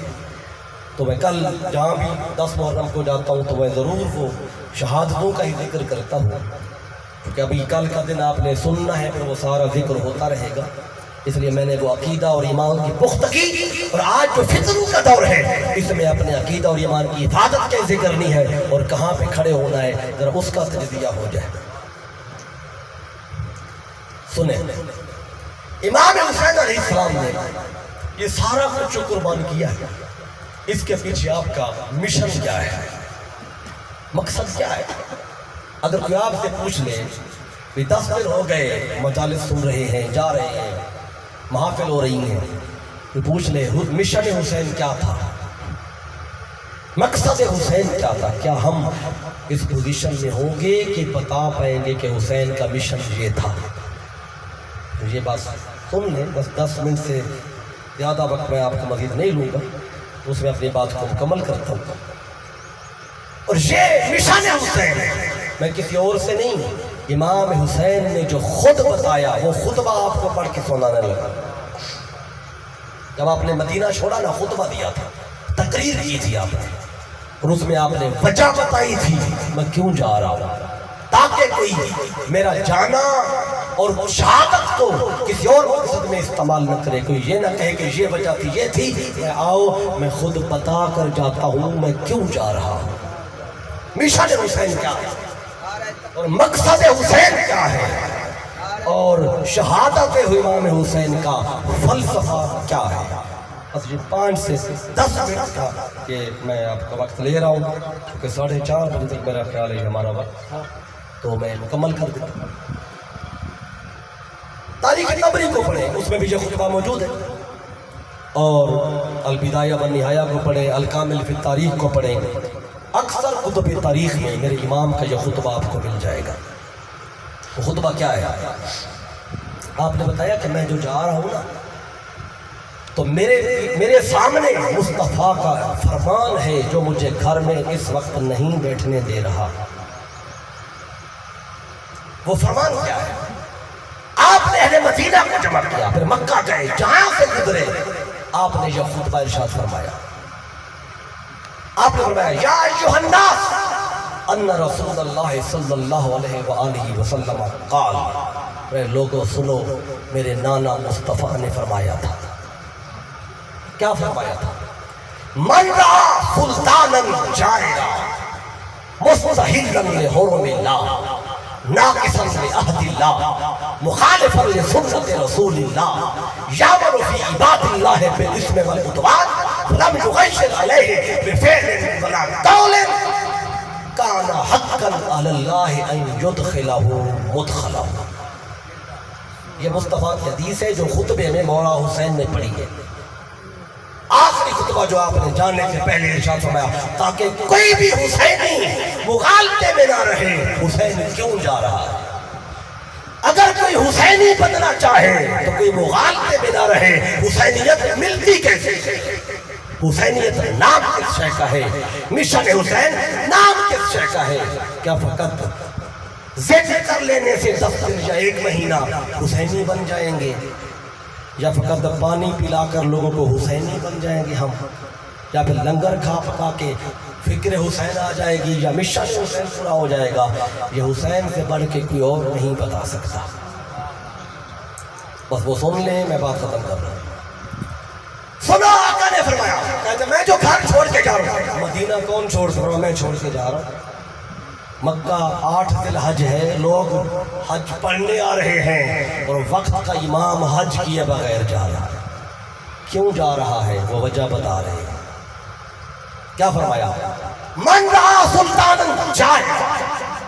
تو میں کل جہاں بھی 10 محرم کو جاتا ہوں تو میں ضرور وہ شہادتوں کا ہی ذکر کرتا ہوں، کیونکہ ابھی کل کا دن آپ نے سننا ہے، پھر وہ سارا ذکر ہوتا رہے گا، اس لیے میں نے وہ عقیدہ اور ایمان کی پختگی، اور آج جو فتنوں کا دور ہے اس میں اپنے عقیدہ اور ایمان کی حفاظت کیسے کرنی ہے اور کہاں پہ کھڑے ہونا ہے، ذرا اس کا تجزیہ ہو جائے۔ سنیں، امام حسین علیہ السلام نے یہ سارا کچھ جو قربان کیا ہے، اس کے پیچھے آپ کا مشن کیا ہے، مقصد کیا ہے؟ اگر کوئی آپ سے پوچھ لے کہ 10 دن ہو گئے مجالس سن رہے ہیں، جا رہے ہیں، محافل ہو رہی ہیں، تو پوچھ لے مشن حسین کیا تھا، مقصد حسین کیا تھا، کیا ہم اس پوزیشن میں ہوں گے کہ بتا پائیں گے کہ حسین کا مشن یہ تھا؟ یہ بات سن لیں، بس 10 منٹ سے زیادہ وقت میں آپ کو مزید نہیں لوں گا، اس میں اپنی بات کو مکمل کرتا ہوں۔ اور یہ مشن حسین میں کسی اور سے نہیں، امام حسین نے جو خود بتایا، وہ خطبہ آپ کو پڑھ کے سنانے لگا۔ جب آپ نے مدینہ چھوڑا نا، خطبہ دیا تھا، تقریر کی تھی آپ نے، اور اس میں آپ نے وجہ بتائی تھی میں کیوں جا رہا ہوں، تاکہ کوئی میرا جانا اور شہادت کو کسی اور مقصد میں استعمال نہ کرے، کوئی یہ نہ کہے کہ یہ وجہ تھی، یہ تھی، میں آؤ میں خود بتا کر جاتا ہوں میں کیوں جا رہا ہوں، مشن حسین کیا ہے اور مقصد حسین کیا ہے، اور شہادت امام حسین کا فلسفہ کیا ہے۔ بس یہ 5 سے 10 منٹ تھا کہ میں آپ کا وقت لے رہا ہوں، کیونکہ 4:30 بجے تک میرا خیال ہے ہمارا وقت، تو میں مکمل کر دیتا ہوں۔ تاریخ طبری کو پڑھیں، اس میں بھی یہ خطبہ موجود ہے، اور البدایہ والنہایہ کو پڑھیں، الکامل فی التاریخ کو پڑھیں، اکثر کتب تاریخ میں میرے امام کا یہ خطبہ آپ کو مل جائے گا۔ وہ خطبہ کیا ہے؟ آپ نے بتایا کہ میں جو جا رہا ہوں نا، تو میرے سامنے مصطفیٰ کا فرمان ہے جو مجھے گھر میں اس وقت نہیں بیٹھنے دے رہا۔ وہ فرمان کیا ہے؟ آپ نے اہل مدینہ کو جمع کیا، پھر مکہ گئے، جہاں سے گزرے آپ نے یہ خطبہ ارشاد فرمایا۔ آپ نے فرمایا یا ایھا الناس ان رسول اللہ صلی اللہ علیہ وآلہ وسلم قال، اے لوگوں سنو، میرے نانا مصطفیٰ نے فرمایا تھا۔ کیا فرمایا تھا؟ من رأى سلطانا جائرا مستحلا لحرم اللہ ناقصا لعہد اللہ مخالفا لسنت رسول اللہ یعمل فی عباد اللہ بالاسم والعدوان لم یغیر علیہ بفعل ولا قول کان حقا علی اللہ ان یدخلہ مدخلہ۔ یہ مصطفیٰ کی حدیث ہے جو خطبے میں مولا حسین نے پڑھی ہے، آخری خطبہ جو آپ نے جاننے سے پہلے ارشاد فرمایا، تاکہ کوئی بھی حسینی مغالطے میں نہ رہے حسین کیوں جا رہا ہے۔ اگر کوئی حسینی بننا چاہے تو کوئی مغالطے میں نہ رہے، حسینیت ملتی کیسے؟ حسینیت نام کس شے کا ہے؟ مشن حسین نام کس شے کا ہے؟ کیا فقط ذکر کر لینے سے 10 دن یا 1 مہینہ حسینی بن جائیں گے، یا فقط پانی پلا کر لوگوں کو حسینی بن جائیں گے ہم، یا پھر لنگر کھا پکا کے فکر حسین آ جائے گی، یا مشن حسین پورا ہو جائے گا؟ یہ حسین سے بڑھ کے کوئی اور نہیں بتا سکتا۔ بس وہ سن لیں، میں بات ختم کر رہا ہوں۔ فرمایا کہتے میں جو گھر چھوڑ کے جا رہا ہوں، مدینہ کون چھوڑ رہا ہوں؟ میں چھوڑ کے جا رہا ہوں۔ مکہ 8 ذی الحج ہے، لوگ حج پڑھنے آ رہے ہیں اور وقت کا امام حج کیے بغیر جا رہا ہے۔ کیوں جا رہا ہے وہ وجہ بتا رہے ہیں۔ کیا فرمایا؟ من رہا سلطان جائے،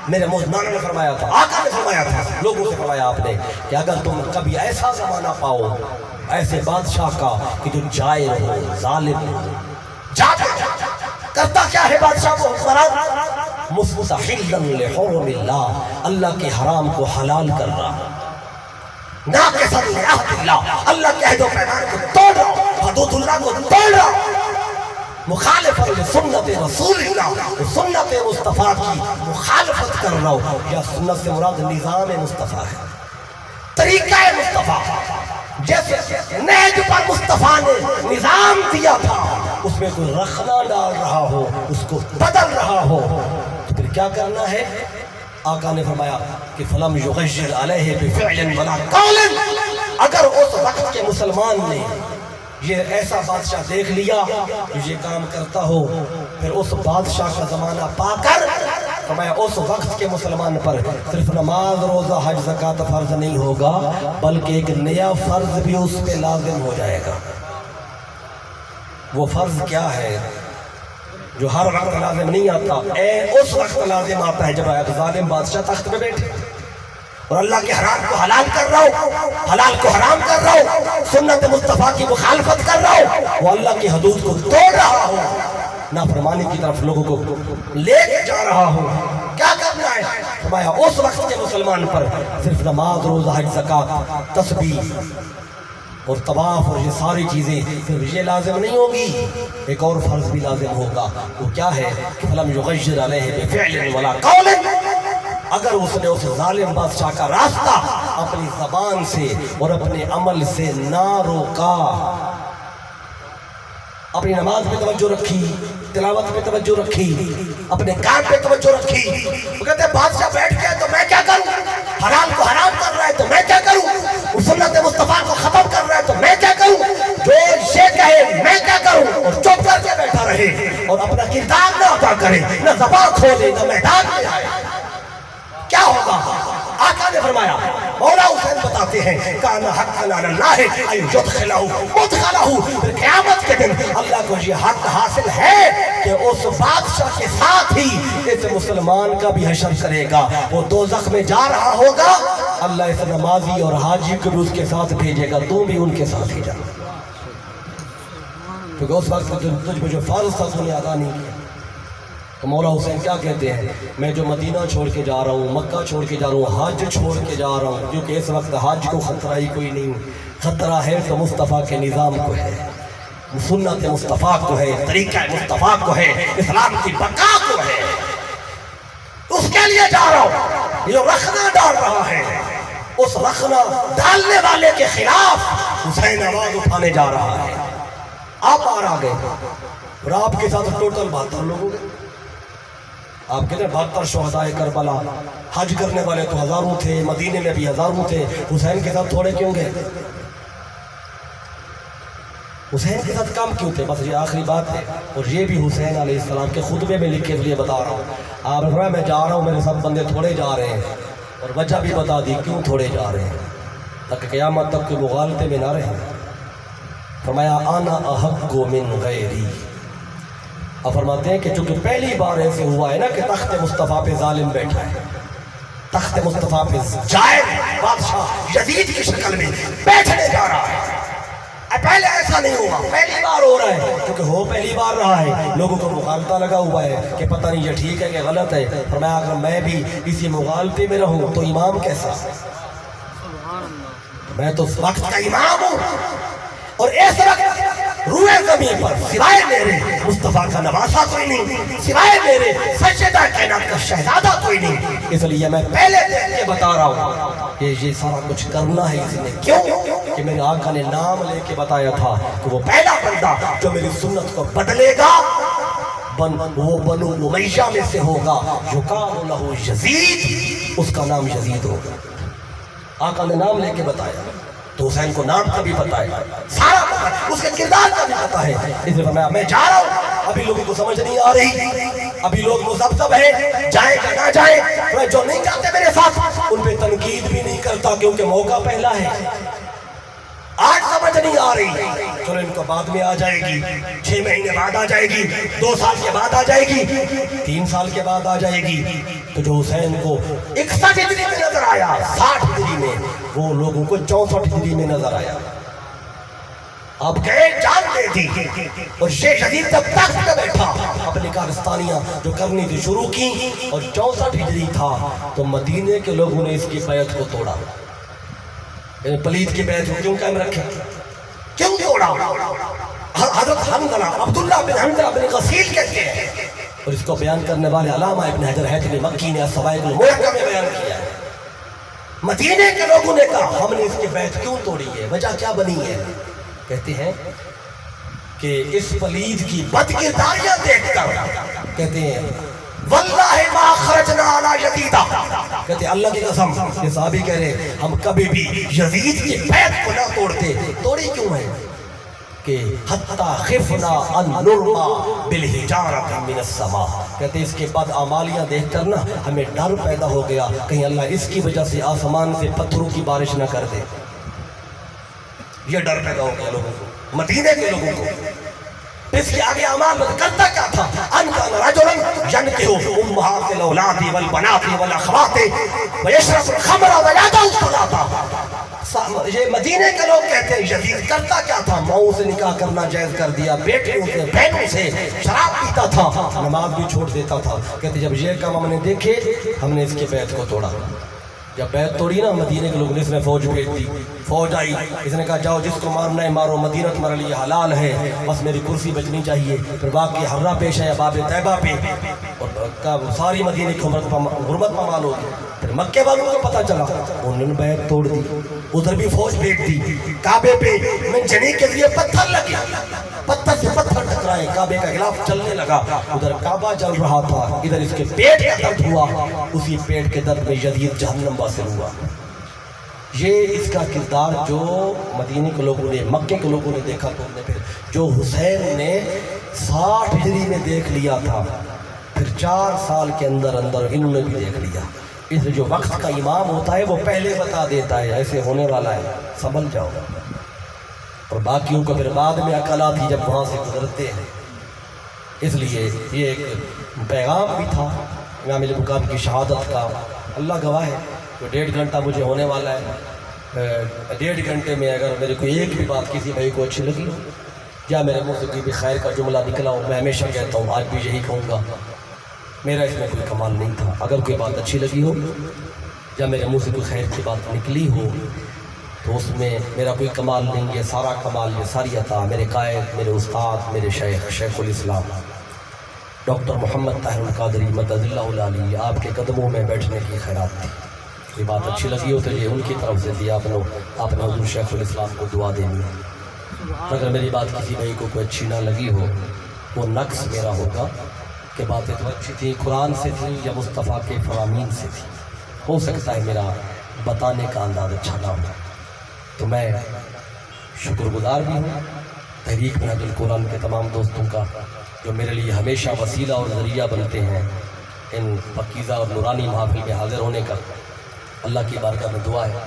میرے مولانا نے فرمایا تھا، آقا نے فرمایا تھا، لوگوں سے فرمایا آپ نے کہ اگر تم کبھی ایسا زمانہ پاؤ ایسے بادشاہ کا کہ جو جائر ہو، ظالم ہو، جاتا کرتا کیا ہے بادشاہ کو حکمران؟ مستحلا لحرم اللہ، اللہ کے حرام کو حلال کر رہا، ناقصا لعہد اللہ، اللہ کے عہد و پیمان کو توڑ رہا، حدود اللہ کو توڑ رہا، مخالفت سنت رسول اللہ، سنت مصطفیٰ کی مخالفت کر رہا ہو۔ یا سنت سے مراد نظام مصطفیٰ ہے، طریقہ مصطفیٰ، جیسے نہج پر مصطفیٰ نے نظام دیا تھا، اس میں کوئی رخنا ڈال رہا ہو، اس کو بدل رہا ہو تو پھر کیا کرنا ہے؟ آقا نے فرمایا کہ فلم یغیر علیہ بفعل ولا قول، اگر اس وقت کے مسلمان نے یہ ایسا بادشاہ دیکھ لیا جو یہ کام کرتا ہو، پھر اس بادشاہ کا زمانہ پا کر فرمایا اس وقت کے مسلمان پر صرف نماز، روزہ، حج، زکوٰۃ فرض نہیں ہوگا بلکہ ایک نیا فرض بھی اس پہ لازم ہو جائے گا۔ وہ فرض کیا ہے جو ہر وقت لازم نہیں آتا، اس وقت لازم آتا ہے جب ایک ظالم بادشاہ تخت پہ بیٹھے اور اللہ کے حرام کو حلال کر رہا ہو، حلال کو حرام کر رہا ہو، سنت مصطفیٰ کی مخالفت کر رہا ہو، وہ اللہ کی حدود کو توڑ رہا ہو، نافرمانی کی طرف لوگوں کو لے کے جا رہا ہو۔ کیا کرنا ہے؟ فرمایا اس وقت کے مسلمان پر صرف نماز، روزہ، حج، زکوٰۃ، تسبیح اور طواف اور یہ ساری چیزیں صرف یہ لازم نہیں ہوگی، ایک اور فرض بھی لازم ہوگا۔ وہ کیا ہے؟ کہ فلم یغیر علیہ بفعل ولا قول، اگر اس نے اس ظالم بادشاہ کا راستہ اپنی زبان سے اور اپنے عمل سے نہ روکا، اپنی نماز پہ توجہ رکھی، تلاوت پہ توجہ رکھی، اپنے کام پہ توجہ رکھی، وہ کہتے ہیں بادشاہ بیٹھ گیا تو میں کیا کروں؟ حرام کو حرام کر رہا ہے تو میں کیا کروں؟ سنت مصطفیٰ کو ختم کر رہا ہے تو میں کیا کروں؟ جو یہ کہے میں کیا کروں؟ اور چپ کر کے بیٹھا رہے اور اپنا کردار نہ ادا کرے، نہ زبان کھولے، نہ میدان میں آئے، کیا ہوگا؟ آقا نے فرمایا، مولا حسین بتاتے ہیں کان حقا علی اللہ ان یدخلہ مدخلہ، پھر قیامت کے دن اللہ کو یہ حق حاصل ہے کہ اس بادشاہ کے ساتھ ہی اس مسلمان کا بھی حشر کرے گا۔ وہ دوزخ میں جا رہا ہوگا، اللہ اس نمازی اور حاجی کو بھی اس کے ساتھ بھیجے گا، تو بھی ان کے ساتھ ہی جا، کیونکہ اس وقت تجھ پہ جو فرض تھا تو نے ادا نہیں کیا۔ تو مولا حسین کیا کہتے ہیں؟ میں جو مدینہ چھوڑ کے جا رہا ہوں، مکہ چھوڑ کے جا رہا ہوں، حج چھوڑ کے جا رہا ہوں، کیونکہ اس وقت حج کو خطرہ ہی کوئی نہیں، خطرہ ہے تو مصطفیٰ کے نظام کو ہے، سنت مصطفیٰ کو ہے، طریقہ مصطفیٰ کو ہے، اسلام کی بقا کو ہے، اس کے لیے جا رہا ہوں۔ یہ رخنہ ڈال رہا ہے، اس رخنہ ڈالنے والے کے خلاف حسین آواز اٹھانے جا رہا ہے۔ آپ آ رہا گئے اور آپ کے ساتھ ٹوٹل 72 لوگ ہو گئے۔ آپ کہتے ہیں 72 شہدائے کربلا، حج کرنے والے تو ہزاروں تھے، مدینے میں بھی ہزاروں تھے، حسین کے ساتھ تھوڑے کیوں گئے؟ حسین کے ساتھ کم کیوں تھے؟ بس یہ آخری بات ہے، اور یہ بھی حسین علیہ السلام کے خطبے میں لکھے لیے بتا رہا ہوں۔ آپ نے میں جا رہا ہوں، میرے سب بندے تھوڑے جا رہے ہیں، اور وجہ بھی بتا دی کیوں تھوڑے جا رہے ہیں، تاکہ قیامت تک کوئی مغالطے میں نہ رہے۔ فرمایا انا احق من غیری، اب فرماتے ہیں کہ چونکہ پہلی بار ایسے ہوا ہے نا کہ تخت مصطفیٰ پہ ظالم بیٹھا ہے، تخت مصطفیٰ پہ جائر بادشاہ یزید کی شکل میں بیٹھنے جا رہا ہے، پہلے ایسا نہیں ہوا، پہلی بار ہو رہا ہے، کیونکہ ہو پہلی بار رہا ہے، لوگوں کو مغالطہ لگا ہوا ہے کہ پتہ نہیں یہ ٹھیک ہے کہ غلط ہے۔ فرمایا اگر میں بھی اسی مغالطے میں رہوں تو امام کیسا؟ میں تو وقت کا امام ہوں، اور اس وقت روئے زمین پر سوائے میرے مصطفیٰ کا نواسا کوئی نہیں، سوائے میرے سجدہ کائنات کا شہزادہ کوئی نہیں، اس لیے میں پہلے دیکھ کے بتا رہا ہوں کہ یہ سارا کچھ کرنا ہے اس نے، کیوں کہ میرے آقا نے نام لے کے بتایا تھا کہ وہ پہلا بندہ جو میری سنت کو بدلے گا وہ بنو امیہ میں سے ہوگا، یقال لہ یزید، اس کا نام یزید ہوگا۔ آقا نے نام لے کے بتایا تو حسین کو نام کا بھی بتایا، سارا اس کے کردار کا بھی پتا ہے. اس لیے میں جا رہا ہوں. ابھی لوگوں کو سمجھ نہیں آ رہی, ابھی لوگ مذبذب ہیں جائیں کہ نہ جائیں. میں جو نہیں جاتے میرے ساتھ ان پہ تنقید بھی نہیں کرتا کیونکہ موقع پہلا ہے. آج سمجھ نہیں آ رہی, چلو ان کو بعد میں آ جائے گی, 6 مہینے بعد آ جائے گی, 2 سال کے بعد آ جائے گی, 3 سال کے بعد آ جائے گی. تو جو حسین کو 61 ہجری میں نظر آیا 60 ہجری میں, وہ لوگوں کو 64 ہجری میں نظر آیا. اب گئے جان دے دی, اور شیخ یزید جب تخت پہ بیٹھا اپنی کارستانیاں جو کرنی تھی شروع کی, اور 64 ہجری تھا تو مدینے کے لوگوں نے اس کی بیعت کو توڑا. پلید کی بیعت کو کیوں قائم رکھے, کیوں توڑا؟ حضرت حنظلہ عبداللہ بن حنظلہ بن غسیل کہتے ہیں, اور اس کو بیان کرنے والے علامہ ابن حجر حیثمی مکی نے الصواعق المحکمہ میں بیان کیا ہے. مدینے کے لوگوں نے کہا ہم نے اس کی بیعت کیوں توڑی ہے, وجہ کیا بنی ہے؟ کہتے ہیں کہ اس پلید کی بدکرداریاں دیکھ کر کہتے ہیں واللہ ما خرجنا علی یزیدہ, کہتے ہیں اللہ کی قسم, یہ صحابی کہہ رہے ہم کبھی بھی یزید کی بیعت کو نہ توڑتے. توڑی کیوں ہے؟ کہ حتی خفنا ان نرما بالحجارۃ من السماء, کہتے ہیں اس کے بعد اعمالیاں دیکھ کر نا ہمیں ڈر پیدا ہو گیا کہیں اللہ اس کی وجہ سے آسمان سے پتھروں کی بارش نہ کر دے. یہ ڈر پیدا ہو گیا لوگوں کو, مدینے کے لوگوں کو. اس کے آگے اعمال میں کرتا کیا تھا؟ ان کان رجلا ینکحu امہات الاولاد والبنات والاخوات ویشرب الخمر ویدعو الصلاۃ. یہ مدینے کے لوگ کہتے ہیں یزید کرتا کیا تھا؟ ماؤں سے نکاح کرنا جائز کر دیا, بیٹیوں سے بہنوں سے شراب پیتا تھا, نماز بھی چھوڑ دیتا تھا. کہتے جب یہ کام ہم نے دیکھے ہم نے اس کے بیعت کو توڑا. جب بیعت توڑی نا مدینے کے لوگوں نے, اس نے فوج بھیج دی. فوج آئی, اس نے کہا جاؤ جس کو مارنا ہے مارو, مدینہ تمہارے لیے حلال ہے, بس میری کرسی بچنی چاہیے. پھر باقی ہررا پیش ہے باب طیبہ پہ, اور ساری مدینے کی غربت پامال ہوگی. پھر مکے والوں کو پتہ چلا, انہوں نے بیعت توڑ دی, ادھر بھی فوج بھیج دی. کعبے پہ منجنیق کے لیے پتھر لگے, پتھر سے پتھر ٹکرائے, کعبے کا غلاف چلنے لگا. ادھر کعبہ جل رہا تھا, ادھر اس کے پیٹ کا درد ہوا, اسی پیٹ کے درد میں یزید جہنم واصل ہوا. یہ اس کا کردار جو مدینے کے لوگوں نے, مکے کے لوگوں نے دیکھا, تو انہوں نے پھر جو حسین نے 60 ہجری میں دیکھ لیا تھا, پھر 4 سال کے اندر اندر انہوں نے بھی دیکھ لیا. اس جو وقت کا امام ہوتا ہے وہ پہلے بتا دیتا ہے ایسے ہونے والا ہے, سنبھل جاؤ. اور باقیوں کو پھر بعد میں عقل آتی جب وہاں سے گزرتے ہیں. اس لیے یہ ایک پیغام بھی تھا امام علی مقام کی شہادت کا. اللہ گواہ ہے تو 1.5 گھنٹہ مجھے ہونے والا ہے. 1.5 گھنٹے میں اگر میرے کو ایک بھی بات کسی بھائی کو اچھی لگی یا میرے منہ سے کوئی بھی خیر کا جملہ نکلا ہو, میں ہمیشہ کہتا ہوں, آج بھی یہی کہوں گا, میرا اس میں کوئی کمال نہیں تھا. اگر کوئی بات اچھی لگی ہو یا میرے منہ سے کوئی خیر کی بات نکلی ہو تو اس میں میرا کوئی کمال نہیں. یہ سارا کمال, یہ ساری عطا میرے قائد, میرے استاد, میرے شیخ الاسلام ڈاکٹر محمد طاہر القادری مدد اللہ العلی, آپ کے قدموں میں بیٹھنے کی خیرات تھی. یہ بات اچھی لگی ہو تو یہ ان کی طرف سے تھی, آپ نے حضور شیخ الاسلام کو دعا دینی ہے. اگر میری بات کسی بھائی کو کوئی اچھی نہ لگی ہو, وہ نقص میرا ہوگا کہ باتیں تو اچھی تھی, قرآن سے تھی یا مصطفیٰ کے فرامین سے تھی. ہو سکتا ہے میرا بتانے کا انداز اچھا نہ ہو. تو میں شکر گزار بھی ہوں تحریک منہج القرآن کے تمام دوستوں کا جو میرے لیے ہمیشہ وسیلہ اور ذریعہ بنتے ہیں ان پاکیزہ اور نورانی محافل میں حاضر ہونے کا. اللہ کی بارگاہ میں دعا ہے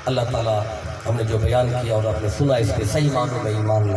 اللہ تعالیٰ ہم نے جو بیان کیا اور آپ نے سنا اس کے صحیح معنوں میں ایمان لا.